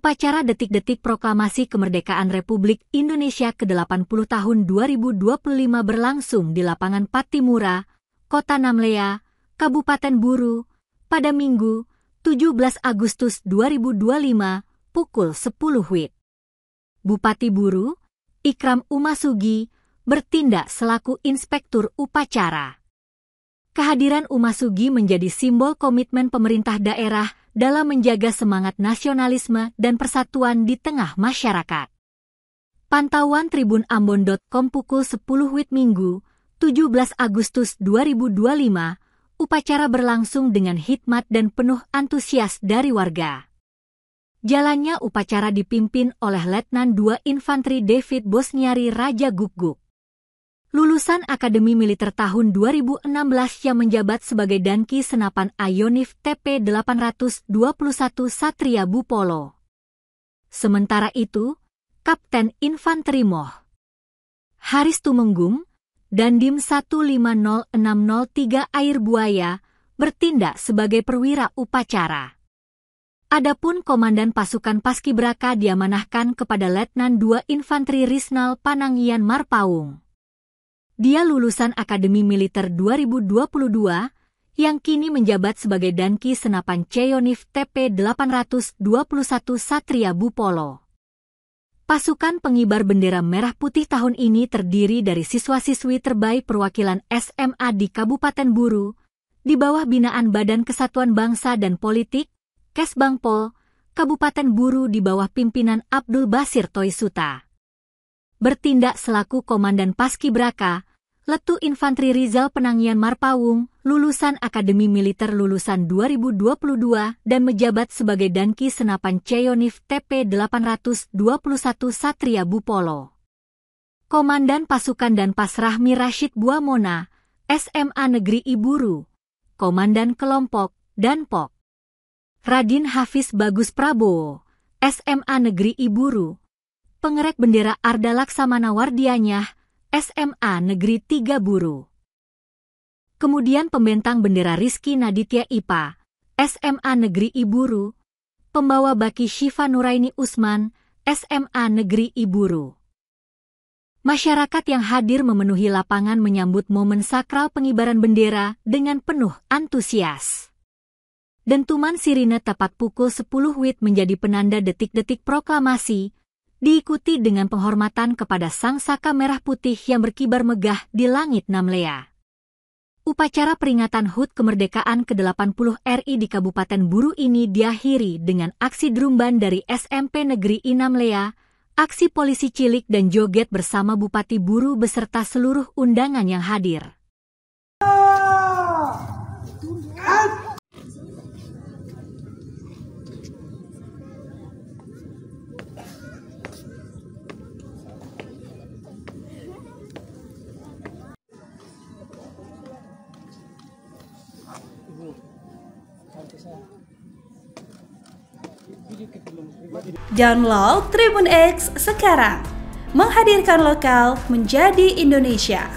Upacara detik-detik proklamasi kemerdekaan Republik Indonesia ke-80 tahun 2025 berlangsung di lapangan Pattimura, Kota Namlea, Kabupaten Buru, pada Minggu, 17 Agustus 2025, pukul 10 WIB. Bupati Buru, Ikram Umasugi, bertindak selaku inspektur upacara. Kehadiran Umasugi menjadi simbol komitmen pemerintah daerah dalam menjaga semangat nasionalisme dan persatuan di tengah masyarakat. Pantauan tribunambon.com pukul 10 WIB Minggu, 17 Agustus 2025, upacara berlangsung dengan hikmat dan penuh antusias dari warga. Jalannya upacara dipimpin oleh Letnan II Infantri David Bosniari Raja Guguk, lulusan Akademi Militer tahun 2016 yang menjabat sebagai Danki Senapan Ayonif TP-821 Satria Bupolo. Sementara itu, Kapten Infanteri Moh Haris Tumenggung, Dandim 150603 Air Buaya, bertindak sebagai perwira upacara. Adapun Komandan Pasukan Paskibraka diamanahkan kepada Letnan II Infantri Risnal Panangian Marpaung. Dia lulusan Akademi Militer 2022, yang kini menjabat sebagai Danki Senapan Ceyonif TP-821 Satria Bupolo. Pasukan pengibar bendera merah putih tahun ini terdiri dari siswa-siswi terbaik perwakilan SMA di Kabupaten Buru, di bawah binaan Badan Kesatuan Bangsa dan Politik, Kesbangpol, Kabupaten Buru di bawah pimpinan Abdul Basir Toisuta. Bertindak selaku Komandan Paskibraka, Letu Infantri Rizal Penangian Marpaung, lulusan Akademi Militer lulusan 2022 dan menjabat sebagai Danki Senapan Ceyonif TP-821 Satria Bupolo. Komandan Pasukan dan Pasrahmi Rashid Buamona, SMA Negeri Iburu, Komandan Kelompok, Danpok. Radin Hafiz Bagus Prabowo, SMA Negeri Iburu, Pengerek Bendera Arda Laksamana Wardianyah, SMA Negeri 3 Buru. Kemudian Pembentang Bendera Rizky Naditya IPA, SMA Negeri Iburu, Pembawa Baki Syifa Nuraini Usman, SMA Negeri Iburu. Masyarakat yang hadir memenuhi lapangan menyambut momen sakral pengibaran bendera dengan penuh antusias. Dentuman sirine tepat pukul 10 WIB menjadi penanda detik-detik proklamasi, diikuti dengan penghormatan kepada Sang Saka Merah Putih yang berkibar megah di langit Namlea. Upacara peringatan HUT Kemerdekaan ke-80 RI di Kabupaten Buru ini diakhiri dengan aksi drumban dari SMP Negeri I Namlea, aksi polisi cilik dan joget bersama Bupati Buru beserta seluruh undangan yang hadir. Download Tribun X sekarang, menghadirkan lokal menjadi Indonesia.